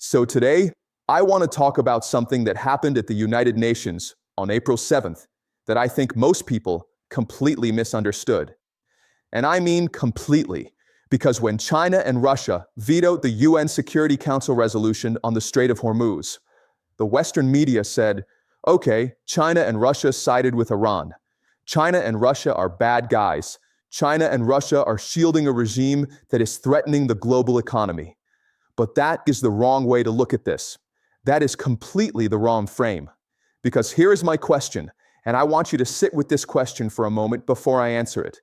So today, I want to talk about something that happened at the United Nations on April 7th that I think most people completely misunderstood. And I mean completely, because when China and Russia vetoed the UN Security Council resolution on the Strait of Hormuz, the Western media said, okay, China and Russia sided with Iran. China and Russia are bad guys. China and Russia are shielding a regime that is threatening the global economy. But that is the wrong way to look at this. That is completely the wrong frame. Because here is my question, and I want you to sit with this question for a moment before I answer it.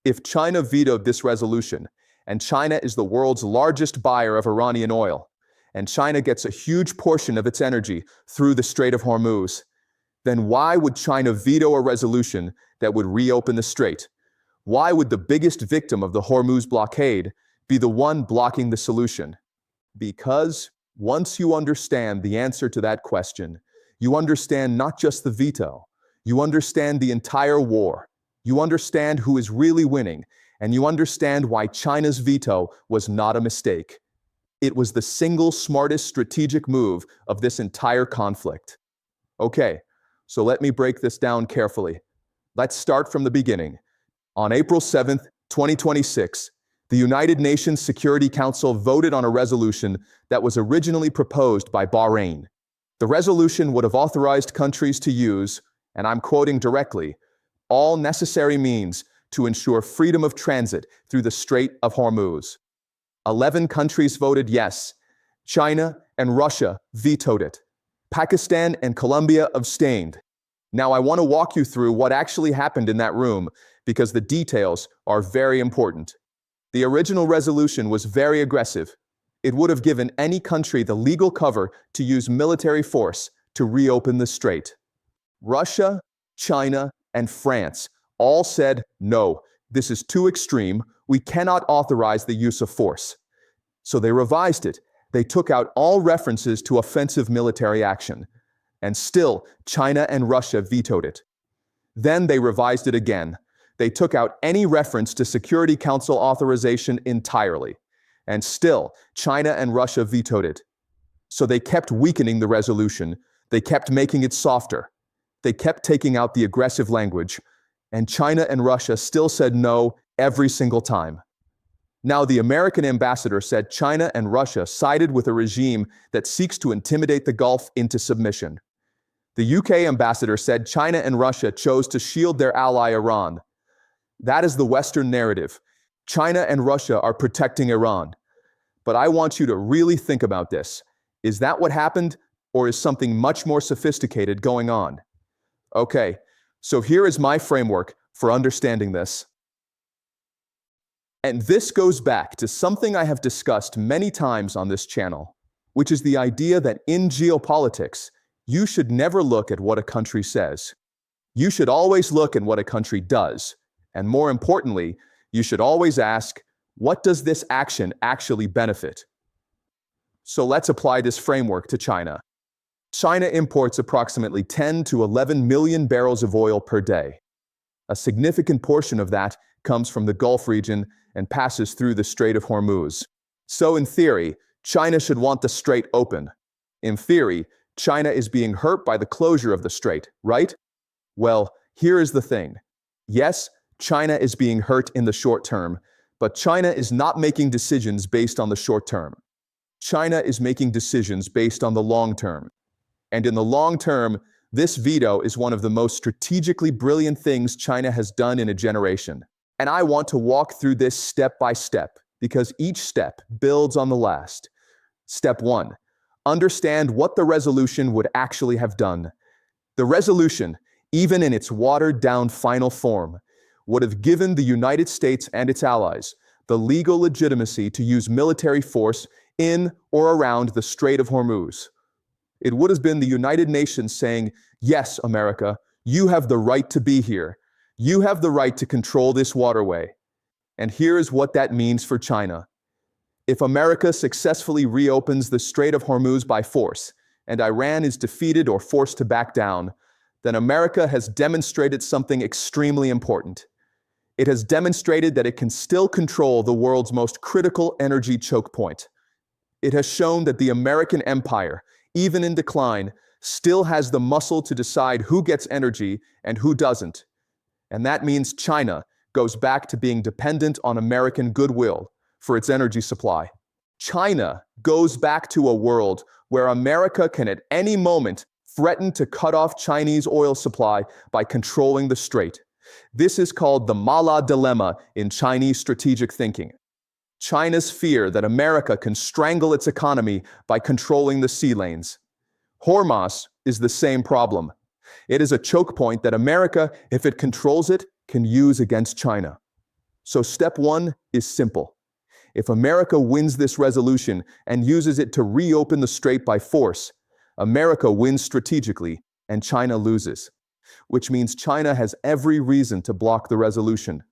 If China vetoed this resolution, and China is the world's largest buyer of Iranian oil, and China gets a huge portion of its energy through the Strait of Hormuz, then why would China veto a resolution that would reopen the strait? Why would the biggest victim of the Hormuz blockade be the one blocking the solution? Because once you understand the answer to that question, you understand not just the veto, you understand the entire war, you understand who is really winning, and you understand why China's veto was not a mistake. It was the single smartest strategic move of this entire conflict. Okay, so let me break this down carefully. Let's start from the beginning. On April 7th, 2026, the United Nations Security Council voted on a resolution that was originally proposed by Bahrain. The resolution would have authorized countries to use, and I'm quoting directly, all necessary means to ensure freedom of transit through the Strait of Hormuz. 11 countries voted yes. China and Russia vetoed it. Pakistan and Colombia abstained. Now I want to walk you through what actually happened in that room because the details are very important. The original resolution was very aggressive. It would have given any country the legal cover to use military force to reopen the strait. Russia, China, and France all said, no, this is too extreme. We cannot authorize the use of force. So they revised it. They took out all references to offensive military action. And still, China and Russia vetoed it. Then they revised it again. They took out any reference to Security Council authorization entirely. And still, China and Russia vetoed it. So they kept weakening the resolution. They kept making it softer. They kept taking out the aggressive language. And China and Russia still said no every single time. Now, the American ambassador said China and Russia sided with a regime that seeks to intimidate the Gulf into submission. The UK ambassador said China and Russia chose to shield their ally Iran. That is the Western narrative. China and Russia are protecting Iran. But I want you to really think about this. Is that what happened, or is something much more sophisticated going on? Okay, so here is my framework for understanding this. And this goes back to something I have discussed many times on this channel, which is the idea that in geopolitics, you should never look at what a country says. You should always look at what a country does. And more importantly, you should always ask, what does this action actually benefit? So let's apply this framework to China. China imports approximately 10 to 11 million barrels of oil per day. A significant portion of that comes from the Gulf region and passes through the Strait of Hormuz. So in theory, China should want the strait open. In theory, China is being hurt by the closure of the strait, right? Well, here is the thing. Yes, China is being hurt in the short term, but China is not making decisions based on the short term. China is making decisions based on the long term. And in the long term, this veto is one of the most strategically brilliant things China has done in a generation. And I want to walk through this step by step, because each step builds on the last. Step 1. Understand what the resolution would actually have done. The resolution, even in its watered-down final form, would have given the United States and its allies the legal legitimacy to use military force in or around the Strait of Hormuz. It would have been the United Nations saying, yes, America, you have the right to be here. You have the right to control this waterway. And here is what that means for China. If America successfully reopens the Strait of Hormuz by force, and Iran is defeated or forced to back down, then America has demonstrated something extremely important. It has demonstrated that it can still control the world's most critical energy choke point. It has shown that the American empire, even in decline, still has the muscle to decide who gets energy and who doesn't. And that means China goes back to being dependent on American goodwill for its energy supply. China goes back to a world where America can at any moment threaten to cut off Chinese oil supply by controlling the strait. This is called the Mala dilemma in Chinese strategic thinking. China's fear that America can strangle its economy by controlling the sea lanes. Hormuz is the same problem. It is a choke point that America, if it controls it, can use against China. So step one is simple. If America wins this resolution and uses it to reopen the strait by force, America wins strategically and China loses, which means China has every reason to block the resolution.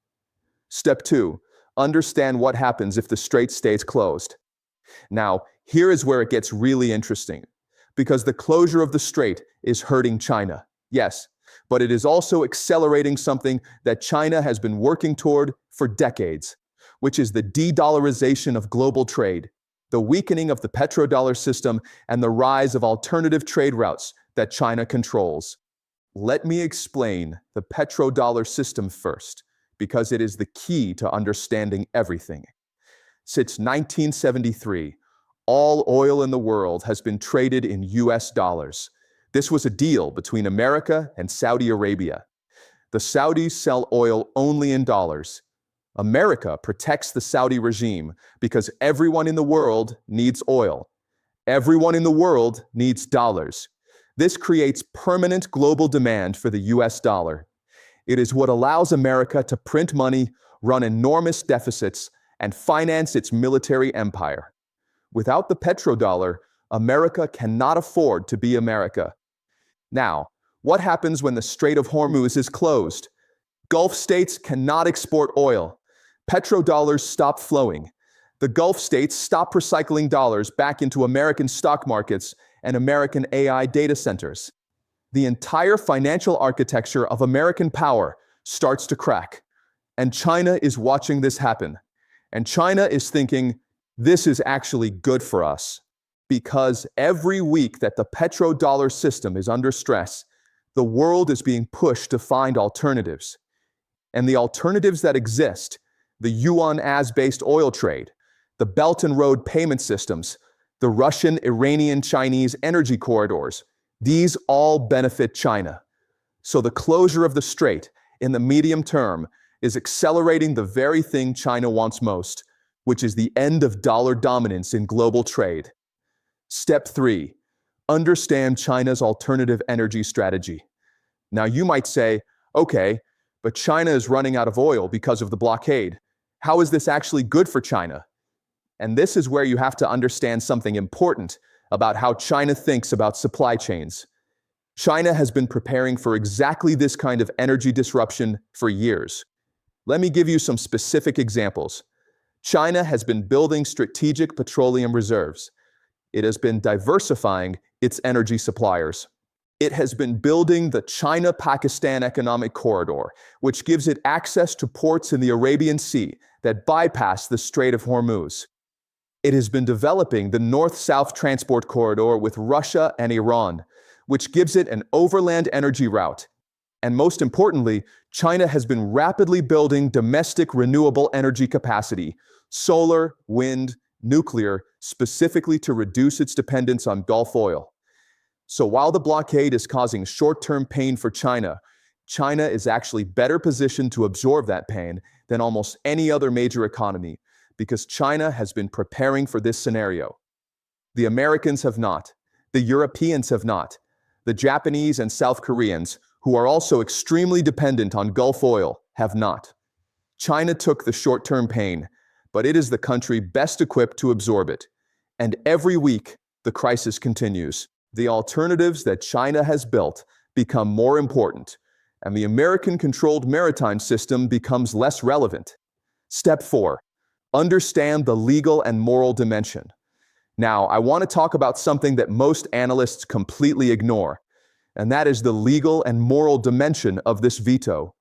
Step two, understand what happens if the strait stays closed. Now, here is where it gets really interesting, because the closure of the strait is hurting China, yes, but it is also accelerating something that China has been working toward for decades, which is the de-dollarization of global trade, the weakening of the petrodollar system, and the rise of alternative trade routes that China controls. Let me explain the petrodollar system first, because it is the key to understanding everything. Since 1973, all oil in the world has been traded in US dollars. This was a deal between America and Saudi Arabia. The Saudis sell oil only in dollars. America protects the Saudi regime because everyone in the world needs oil. Everyone in the world needs dollars. This creates permanent global demand for the US dollar. It is what allows America to print money, run enormous deficits, and finance its military empire. Without the petrodollar, America cannot afford to be America. Now, what happens when the Strait of Hormuz is closed? Gulf states cannot export oil. Petrodollars stop flowing. The Gulf states stop recycling dollars back into American stock markets and American AI data centers. The entire financial architecture of American power starts to crack. And China is watching this happen. And China is thinking, this is actually good for us. Because every week that the petrodollar system is under stress, the world is being pushed to find alternatives. And the alternatives that exist, the yuan-as-based oil trade, the Belt and Road payment systems, the Russian, Iranian, Chinese energy corridors, these all benefit China. So the closure of the strait in the medium term is accelerating the very thing China wants most, which is the end of dollar dominance in global trade. Step 3. Understand China's alternative energy strategy. Now you might say, okay, but China is running out of oil because of the blockade. How is this actually good for China? And this is where you have to understand something important about how China thinks about supply chains. China has been preparing for exactly this kind of energy disruption for years. Let me give you some specific examples. China has been building strategic petroleum reserves. It has been diversifying its energy suppliers. It has been building the China-Pakistan Economic Corridor, which gives it access to ports in the Arabian Sea that bypass the Strait of Hormuz. It has been developing the North-South Transport Corridor with Russia and Iran, which gives it an overland energy route. And most importantly, China has been rapidly building domestic renewable energy capacity, solar, wind, nuclear, specifically to reduce its dependence on Gulf oil. So while the blockade is causing short-term pain for China, China is actually better positioned to absorb that pain than almost any other major economy, because China has been preparing for this scenario. The Americans have not. The Europeans have not. The Japanese and South Koreans, who are also extremely dependent on Gulf oil, have not. China took the short-term pain, but it is the country best equipped to absorb it. And every week, the crisis continues. The alternatives that China has built become more important, and the American-controlled maritime system becomes less relevant. Step 4. Understand the legal and moral dimension. Now, I want to talk about something that most analysts completely ignore, and that is the legal and moral dimension of this veto.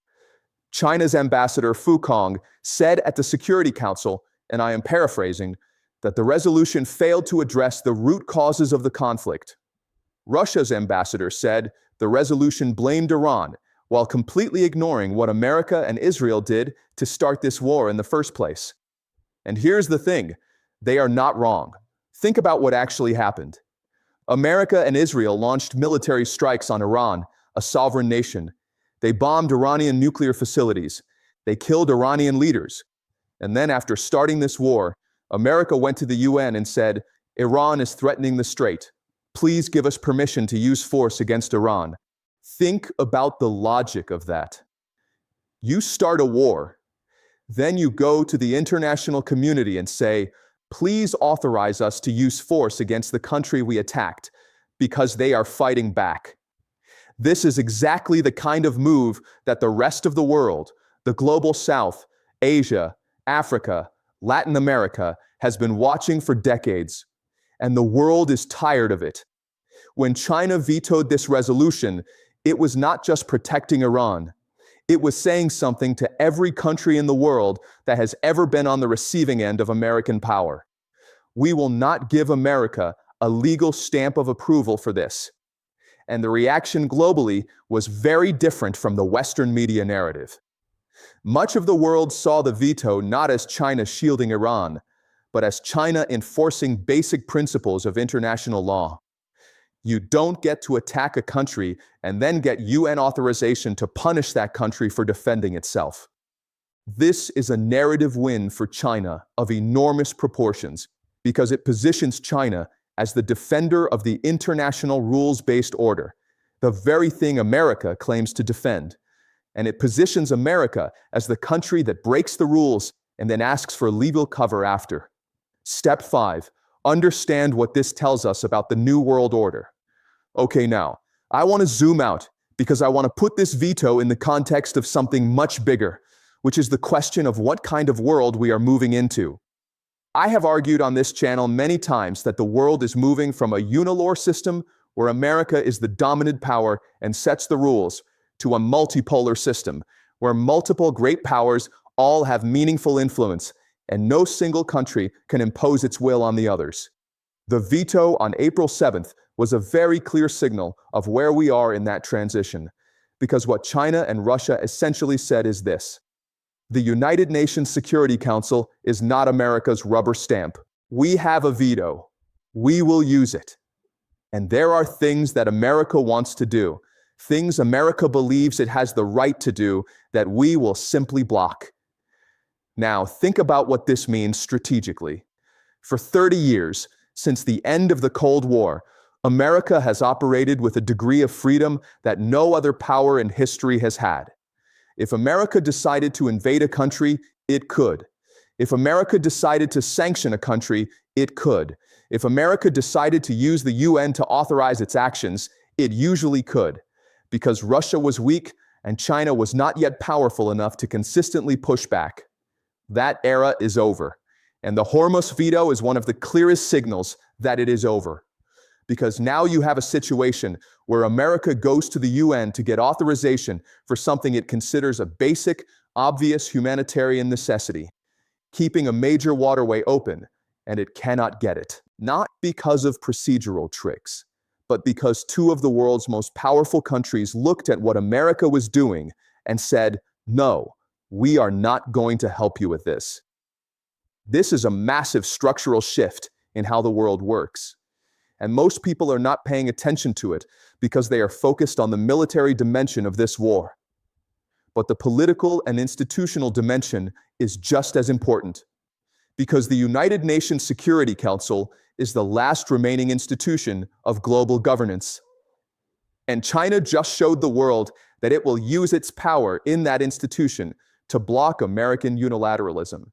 China's ambassador Fu Kong said at the Security Council, and I am paraphrasing, that the resolution failed to address the root causes of the conflict. Russia's ambassador said the resolution blamed Iran, while completely ignoring what America and Israel did to start this war in the first place. And here's the thing, they are not wrong. Think about what actually happened. America and Israel launched military strikes on Iran, a sovereign nation. They bombed Iranian nuclear facilities. They killed Iranian leaders. And then after starting this war, America went to the UN and said, Iran is threatening the Strait. Please give us permission to use force against Iran. Think about the logic of that. You start a war, then you go to the international community and say, please authorize us to use force against the country we attacked because they are fighting back. This is exactly the kind of move that the rest of the world, the global South, Asia, Africa, Latin America, has been watching for decades. And the world is tired of it. When China vetoed this resolution, it was not just protecting Iran. It was saying something to every country in the world that has ever been on the receiving end of American power. We will not give America a legal stamp of approval for this. And the reaction globally was very different from the Western media narrative. Much of the world saw the veto not as China shielding Iran, but as China enforcing basic principles of international law. You don't get to attack a country and then get UN authorization to punish that country for defending itself. This is a narrative win for China of enormous proportions because it positions China as the defender of the international rules-based order, the very thing America claims to defend. And it positions America as the country that breaks the rules and then asks for legal cover after. Step 5. Understand what this tells us about the New World Order. Okay, now, I want to zoom out because I want to put this veto in the context of something much bigger, which is the question of what kind of world we are moving into. I have argued on this channel many times that the world is moving from a unipolar system where America is the dominant power and sets the rules to a multipolar system where multiple great powers all have meaningful influence and no single country can impose its will on the others. The veto on April 7th was a very clear signal of where we are in that transition, because what China and Russia essentially said is this: the United Nations Security Council is not America's rubber stamp. We have a veto. We will use it. And there are things that America wants to do, things America believes it has the right to do, that we will simply block. Now, think about what this means strategically. For 30 years, since the end of the Cold War, America has operated with a degree of freedom that no other power in history has had. If America decided to invade a country, it could. If America decided to sanction a country, it could. If America decided to use the UN to authorize its actions, it usually could, because Russia was weak and China was not yet powerful enough to consistently push back. That era is over, and the Hormuz veto is one of the clearest signals that it is over. Because now you have a situation where America goes to the UN to get authorization for something it considers a basic, obvious humanitarian necessity, keeping a major waterway open, and it cannot get it. Not because of procedural tricks, but because two of the world's most powerful countries looked at what America was doing and said, no, we are not going to help you with this. This is a massive structural shift in how the world works. And most people are not paying attention to it because they are focused on the military dimension of this war. But the political and institutional dimension is just as important, because the United Nations Security Council is the last remaining institution of global governance. And China just showed the world that it will use its power in that institution to block American unilateralism.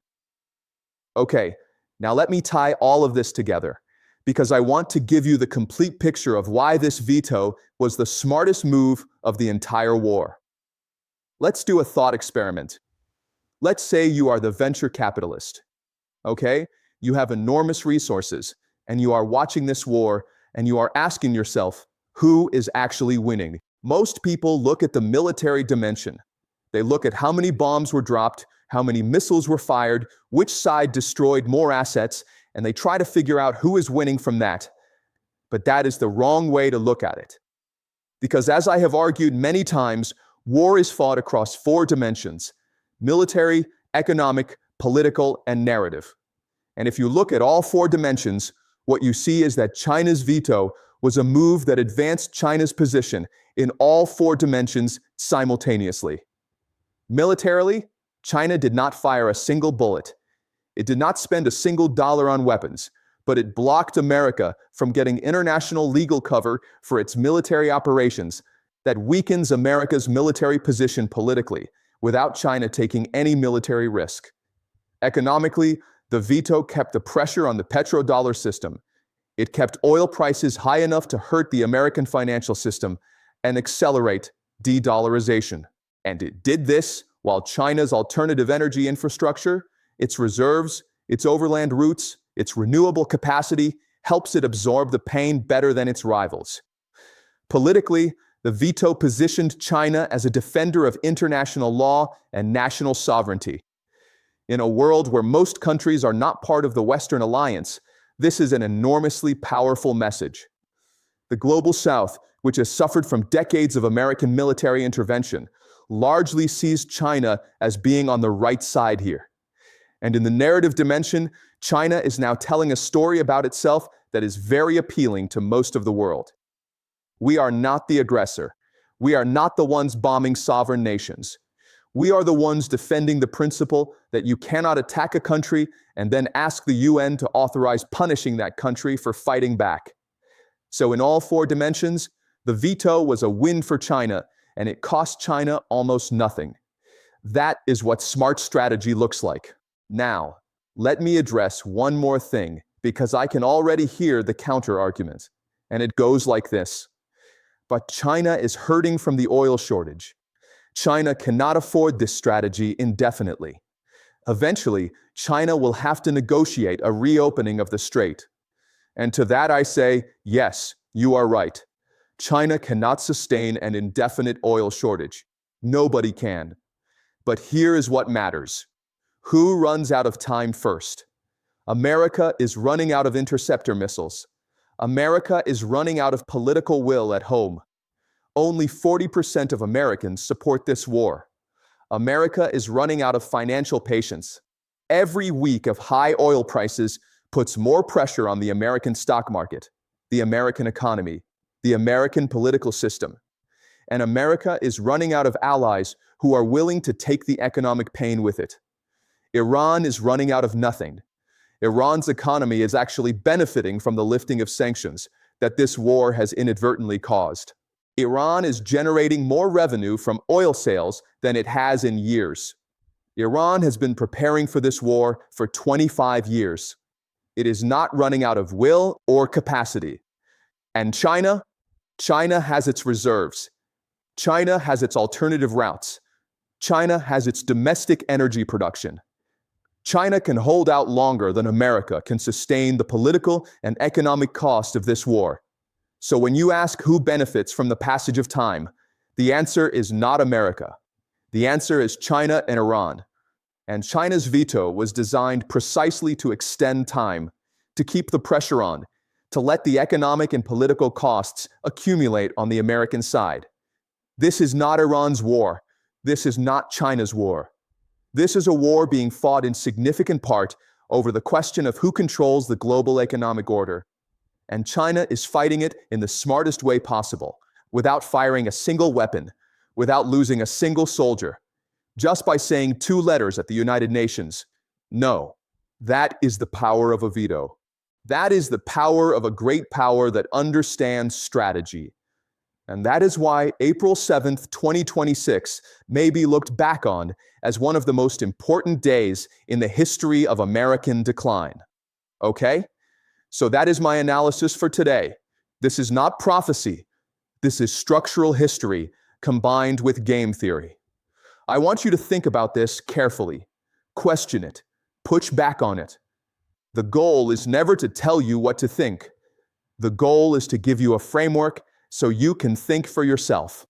Okay, now let me tie all of this together, because I want to give you the complete picture of why this veto was the smartest move of the entire war. Let's do a thought experiment. Let's say you are the venture capitalist. Okay? You have enormous resources, and you are watching this war, and you are asking yourself, who is actually winning? Most people look at the military dimension. They look at how many bombs were dropped, how many missiles were fired, which side destroyed more assets, and they try to figure out who is winning from that. But that is the wrong way to look at it. Because as I have argued many times, war is fought across 4 dimensions: military, economic, political, and narrative. And if you look at all 4 dimensions, what you see is that China's veto was a move that advanced China's position in all 4 dimensions simultaneously. Militarily, China did not fire a single bullet. It did not spend a single dollar on weapons, but it blocked America from getting international legal cover for its military operations that weakens America's military position politically, without China taking any military risk. Economically, the veto kept the pressure on the petrodollar system. It kept oil prices high enough to hurt the American financial system and accelerate de-dollarization. And it did this while China's alternative energy infrastructure, its reserves, its overland routes, its renewable capacity helps it absorb the pain better than its rivals. Politically, the veto positioned China as a defender of international law and national sovereignty. In a world where most countries are not part of the Western alliance, this is an enormously powerful message. The Global South, which has suffered from decades of American military intervention, largely sees China as being on the right side here. And in the narrative dimension, China is now telling a story about itself that is very appealing to most of the world. We are not the aggressor. We are not the ones bombing sovereign nations. We are the ones defending the principle that you cannot attack a country and then ask the UN to authorize punishing that country for fighting back. So in all 4 dimensions, the veto was a win for China, and it cost China almost nothing. That is what smart strategy looks like. Now, let me address one more thing, because I can already hear the counter-argument, and it goes like this. But China is hurting from the oil shortage. China cannot afford this strategy indefinitely. Eventually, China will have to negotiate a reopening of the strait. And to that I say, yes, you are right. China cannot sustain an indefinite oil shortage. Nobody can. But here is what matters. Who runs out of time first? America is running out of interceptor missiles. America is running out of political will at home. Only 40% of Americans support this war. America is running out of financial patience. Every week of high oil prices puts more pressure on the American stock market, the American economy, the American political system. And America is running out of allies who are willing to take the economic pain with it. Iran is running out of nothing. Iran's economy is actually benefiting from the lifting of sanctions that this war has inadvertently caused. Iran is generating more revenue from oil sales than it has in years. Iran has been preparing for this war for 25 years. It is not running out of will or capacity. And China has its reserves. China has its alternative routes. China has its domestic energy production. China can hold out longer than America can sustain the political and economic cost of this war. So when you ask who benefits from the passage of time, the answer is not America. The answer is China and Iran. And China's veto was designed precisely to extend time, to keep the pressure on, to let the economic and political costs accumulate on the American side. This is not Iran's war. This is not China's war. This is a war being fought in significant part over the question of who controls the global economic order. And China is fighting it in the smartest way possible, without firing a single weapon, without losing a single soldier, just by saying 2 letters at the United Nations. No, that is the power of a veto. That is the power of a great power that understands strategy. And that is why April 7th, 2026 may be looked back on as one of the most important days in the history of American decline. Okay? So that is my analysis for today. This is not prophecy. This is structural history combined with game theory. I want you to think about this carefully. Question it. Push back on it. The goal is never to tell you what to think. The goal is to give you a framework so you can think for yourself.